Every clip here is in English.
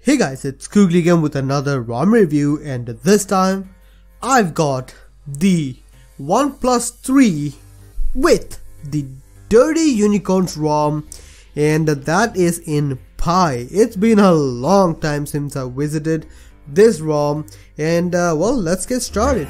Hey guys, it's Koogly again with another ROM review, and this time I've got the OnePlus 3 with the Dirty Unicorns ROM, and that is in Pi. It's been a long time since I visited this ROM, and well, let's get started.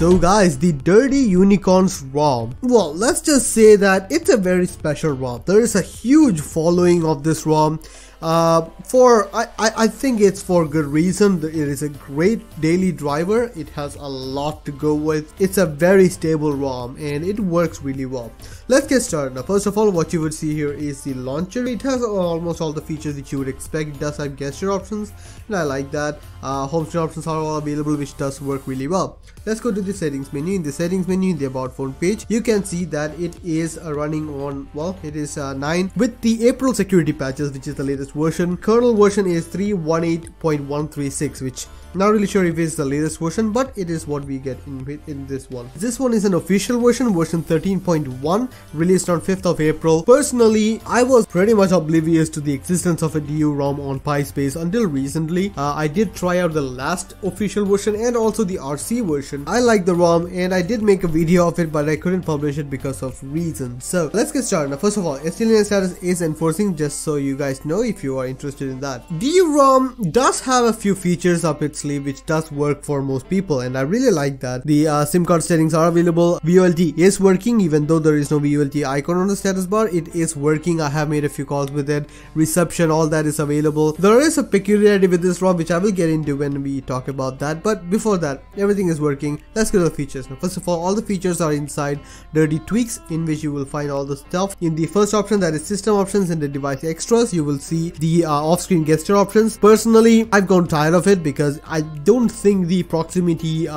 So guys, the Dirty Unicorns ROM, well, let's just say that it's a very special ROM. There is a huge following of this ROM. I think it's for good reason. It is a great daily driver. It has a lot to go with. It's a very stable ROM and it works really well. Let's get started. Now, first of all, what you would see here is the launcher. It has almost all the features that you would expect. It does have gesture options, and I like that. Home screen options are all available, which does work really well. Let's go to the settings menu. In the settings menu, in the about phone page, you can see that it is running on, well, it is 9 with the April security patches, which is the latest version. Kernel version is 3.18.136, which not really sure if it's the latest version, but it is what we get in this one. This one is an official version 13.1, released on 5th of April. Personally, I was pretty much oblivious to the existence of a DU ROM on Pi Space until recently. I did try out the last official version and also the RC version. I like the ROM and I did make a video of it, but I couldn't publish it because of reasons. So let's get started. Now, first of all, STLN status is enforcing, just so you guys know if you are interested in that. DU ROM does have a few features up its sleeve which does work for most people, and I really like that. The SIM card settings are available. VoLTE is working, even though there is no VoLTE icon on the status bar. It is working. I have made a few calls with it. Reception, all that is available. There is a peculiarity with this ROM which I will get into when we talk about that, but before that, everything is working. Let's go to the features. Now, first of all the features are inside Dirty Tweaks, in which you will find all the stuff. In the first option, that is system options, and the device extras, you will see the off-screen gesture options. Personally, I've gone tired of it because I don't think the proximity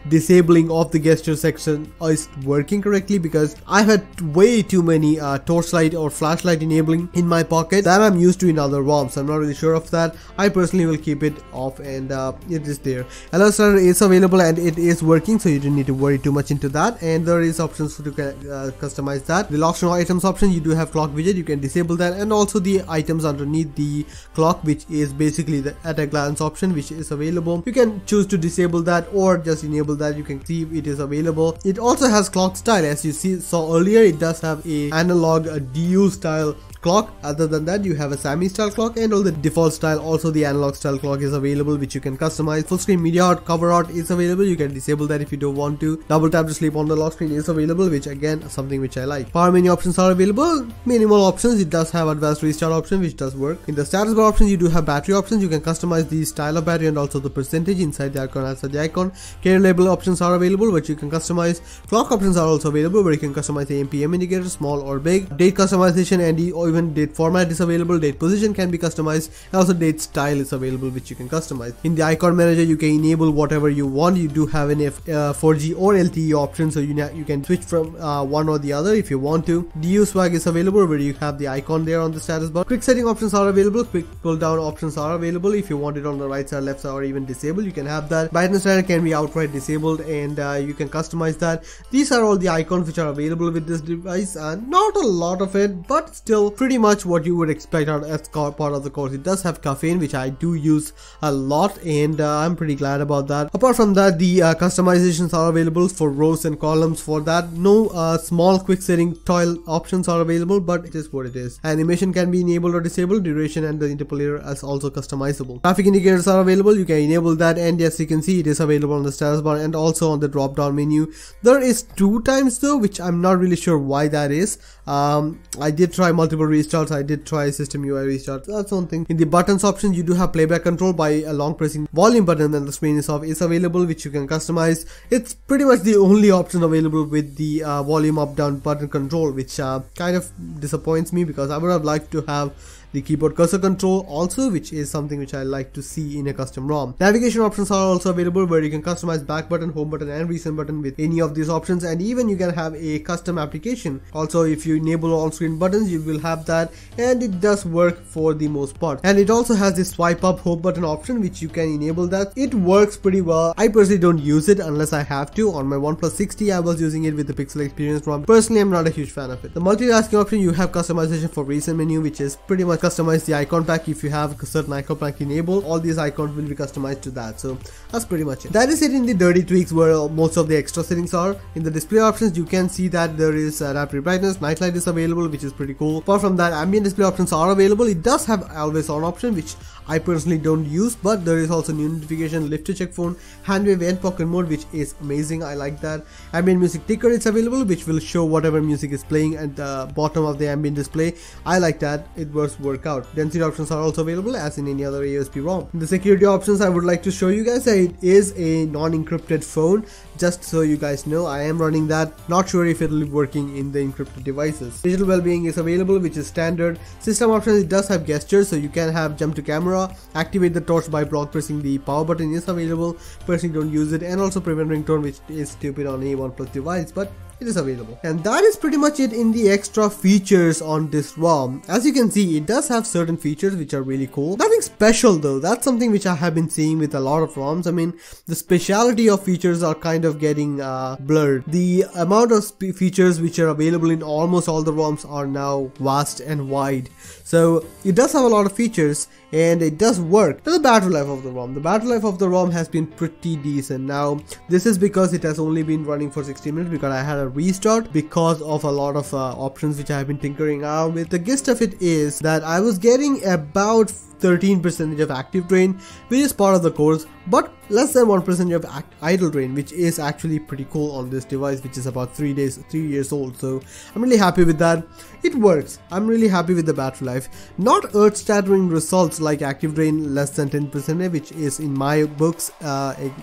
disabling of the gesture section is working correctly, because I've had way too many torchlight or flashlight enabling in my pocket that I'm used to in other ROMs. I'm not really sure of that. I personally will keep it off, and it is there. Alert starter is available and it is working, so you don't need to worry too much into that, and there is options to customize that. The lock no items option, you do have clock widget, you can disable that, and also the items underneath the clock, which is basically the at a glance option, which is available. You can choose to disable that or just enable that. You can see it is available. It also has clock style, as you saw earlier. It does have a analog DU style clock. Other than that, you have a SAMI style clock, and all the default style, also the analog style clock is available, which you can customize. Full screen media art, cover art is available. You can disable that if you don't want to. Double tap to sleep on the lock screen is available, which again something which I like. Power menu options are available. Minimal options, it does have advanced restart option, which does work. In the status bar options, you do have battery options. You can customize the style of battery and also the percentage inside the icon. Outside the icon, carrier label options are available, which you can customize. Clock options are also available, where you can customize the AM/PM indicator, small or big. Date customization and even date format is available. Date position can be customized, and also date style is available, which you can customize. In the icon manager, you can enable whatever you want. You do have an 4G or LTE option, so you can switch from one or the other if you want to. DU swag is available, where you have the icon there on the status bar. Quick setting options are available. Quick pull down options are available. If you want it on the right side, left side, or even disabled, you can have that. Brightness slider can be outright disabled, and you can customize that. These are all the icons which are available with this device, and not a lot of it, but still pretty much what you would expect as part of the course. It does have caffeine, which I do use a lot, and I'm pretty glad about that. Apart from that, the customizations are available for rows and columns. For that, no small quick setting tile options are available, but it is what it is. Animation can be enabled or disabled. Duration and the interpolator is also customizable. Traffic indicators are available. You can enable that, and yes, you can see it is available on the status bar and also on the drop down menu. There is 2 times though, which I'm not really sure why that is. I did try multiple restarts. I did try system UI restart. That's one thing. In the buttons option, you do have playback control by long pressing volume button, and the screen is off is available, which you can customize. It's pretty much the only option available with the volume up down button control, which kind of disappoints me, because I would have liked to have The keyboard cursor control also, which is something which I like to see in a custom ROM. Navigation options are also available, where you can customize back button, home button and recent button with any of these options, and even you can have a custom application. Also, if you enable on-screen buttons, you will have that, and it does work for the most part. And it also has this swipe up home button option, which you can enable that. It works pretty well. I personally don't use it unless I have to. On my OnePlus 60, I was using it with the Pixel Experience ROM. Personally, I'm not a huge fan of it. The multitasking option, you have customization for recent menu, which is pretty much customize the icon pack. If you have a certain icon pack enabled, all these icons will be customized to that. So that's pretty much it. That is it in the dirty tweaks, where most of the extra settings are. In the display options, you can see that there is rapid brightness, night light is available, which is pretty cool. Apart from that, ambient display options are available. It does have always on option, which I personally don't use, but there is also new notification, lift to check phone, hand wave and pocket mode, which is amazing. I like that. Ambient music ticker is available, which will show whatever music is playing at the bottom of the ambient display. I like that. It does work out. Density options are also available as in any other AOSP ROM. In the security options, I would like to show you guys that it is a non-encrypted phone. Just so you guys know, I am running that. Not sure if it will be working in the encrypted devices. Digital well-being is available, which is standard. System options, it does have gestures, so you can have jump to camera, activate the torch by block pressing the power button is available. Personally don't use it, and also prevent ringtone, which is stupid on a OnePlus device, but it is available. And that is pretty much it in the extra features on this ROM. As you can see, it does have certain features which are really cool. Nothing special though. That's something which I have been seeing with a lot of ROMs. I mean, the speciality of features are kind of getting blurred. The amount of features which are available in almost all the ROMs are now vast and wide. So it does have a lot of features, and it does work. Now, the battery life of the ROM. The battery life of the ROM has been pretty decent. Now, this is because it has only been running for 60 minutes, because I had a restart because of a lot of options which I have been tinkering around with. The gist of it is that I was getting about 13% of active drain, which is part of the course, but less than 1% of idle drain, which is actually pretty cool on this device, which is about 3 years old. So I'm really happy with that. It works. I'm really happy with the battery life. Not earth-shattering results like active drain less than 10%, which is in my books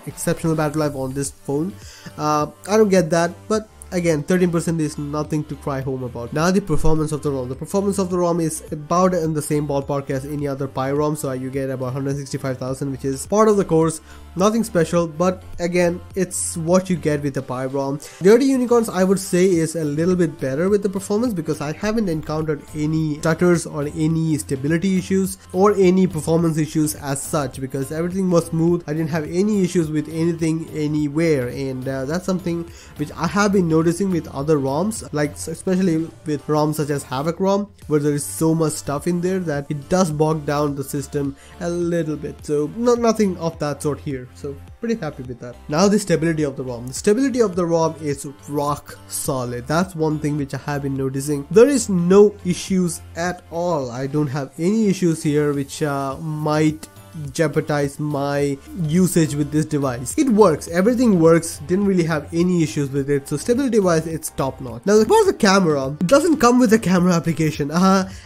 exceptional battery life on this phone. I don't get that, but again, 13% is nothing to cry home about. Now, the performance of the ROM. The performance of the ROM is about in the same ballpark as any other Pi ROM, so you get about 165,000, which is part of the course. Nothing special, but again, it's what you get with the Pi ROM. Dirty Unicorns, I would say, is a little bit better with the performance, because I haven't encountered any stutters or any stability issues or any performance issues as such, because everything was smooth. I didn't have any issues with anything anywhere, and that's something which I have been noticing with other ROMs, like especially with ROMs such as Havoc ROM, where there is so much stuff in there that it does bog down the system a little bit. So nothing of that sort here, so pretty happy with that. Now, the stability of the ROM. The stability of the ROM is rock solid. That's one thing which I have been noticing. There is no issues at all. I don't have any issues here which might jeopardize my usage with this device. It works, everything works, didn't really have any issues with it, so stability wise it's top notch. Now, about the camera, it doesn't come with a camera application.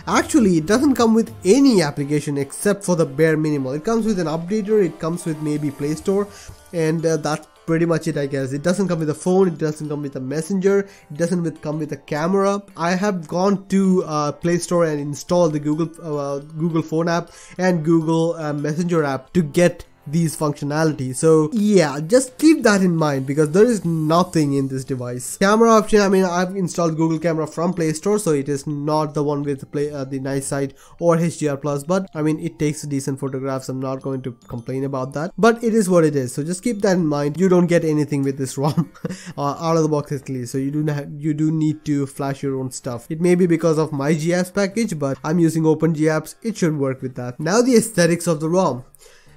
Actually, it doesn't come with any application except for the bare minimal. It comes with an updater, it comes with maybe Play Store, and that's pretty much it, I guess. It doesn't come with a phone, it doesn't come with a messenger, it doesn't come with a camera. I have gone to Play Store and installed the Google Phone app and Google Messenger app to get these functionalities. So yeah, just keep that in mind, because there is nothing in this device. Camera option, I mean, I've installed Google Camera from Play Store, so it is not the one with the nice side or HDR+, but I mean, it takes decent photographs. I'm not going to complain about that, but it is what it is. So just keep that in mind. You don't get anything with this ROM out of the box at least, so you do need to flash your own stuff. It may be because of my GApps package, but I'm using OpenGApps. It should work with that. Now, the aesthetics of the ROM.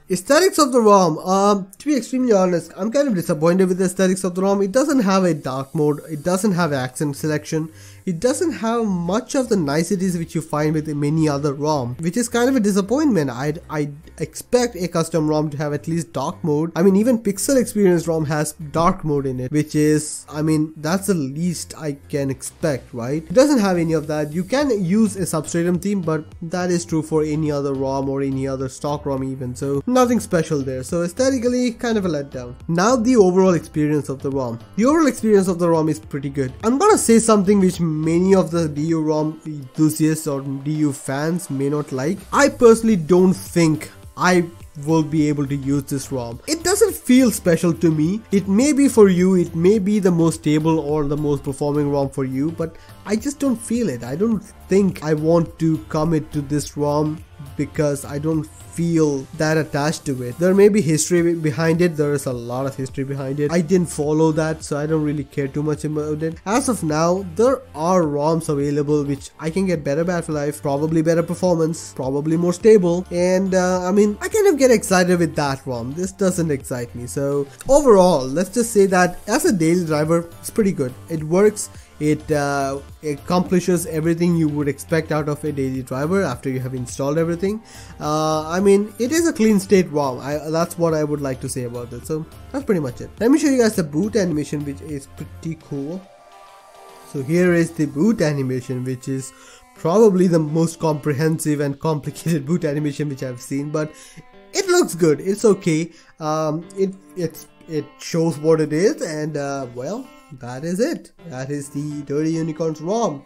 Aesthetics of the ROM, to be extremely honest, I'm kind of disappointed with the aesthetics of the ROM. It doesn't have a dark mode, it doesn't have accent selection, it doesn't have much of the niceties which you find with many other ROM, which is kind of a disappointment. I expect a custom ROM to have at least dark mode. I mean, even Pixel Experience ROM has dark mode in it, which is, I mean, that's the least I can expect, right? It doesn't have any of that. You can use a Substratum theme, but that is true for any other ROM or any other stock ROM even, so nothing special there. So aesthetically, kind of a letdown. Now, the overall experience of the ROM. The overall experience of the ROM is pretty good. I'm gonna say something which many of the DU-ROM enthusiasts or DU fans may not like. I personally don't think I will be able to use this ROM. It doesn't feel special to me. It may be for you, it may be the most stable or the most performing ROM for you, but I just don't feel it. I don't think I want to commit to this ROM because I don't feel that attached to it. There may be history behind it. There is a lot of history behind it. I didn't follow that, so I don't really care too much about it. As of now, there are ROMs available which I can get better battery life, probably better performance, probably more stable, and I mean, I kind of get excited with that ROM. This doesn't excite me. So overall, let's just say that as a daily driver, it's pretty good. It works. It accomplishes everything you would expect out of a daily driver after you have installed everything. I mean, it is a clean state ROM. That's what I would like to say about it. So that's pretty much it. Let me show you guys the boot animation, which is pretty cool. So here is the boot animation, which is probably the most comprehensive and complicated boot animation which I've seen, but it looks good. It's okay. It shows what it is, and well, that is it. That is the Dirty Unicorns ROM,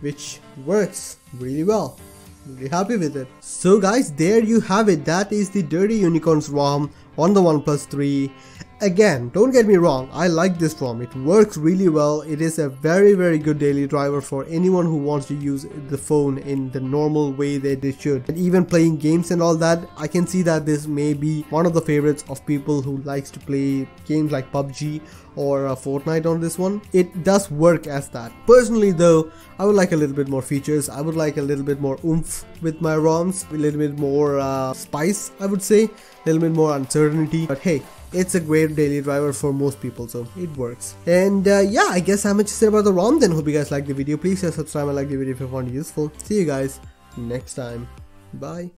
which works really well. Really happy with it. So guys, there you have it. That is the Dirty Unicorns ROM on the OnePlus 3. Again, don't get me wrong, I like this ROM. It works really well. It is a very good daily driver for anyone who wants to use the phone in the normal way that they should. And even playing games and all that, I can see that this may be one of the favorites of people who likes to play games like PUBG or Fortnite on this one. It does work as that. Personally though, I would like a little bit more features. I would like a little bit more oomph with my ROMs, a little bit more spice, I would say, a little bit more uncertainty. But hey, it's a great daily driver for most people, so it works. And yeah, I guess I'm much to say about the ROM then. Hope you guys liked the video. Please subscribe and like the video if you found it useful. See you guys next time. Bye.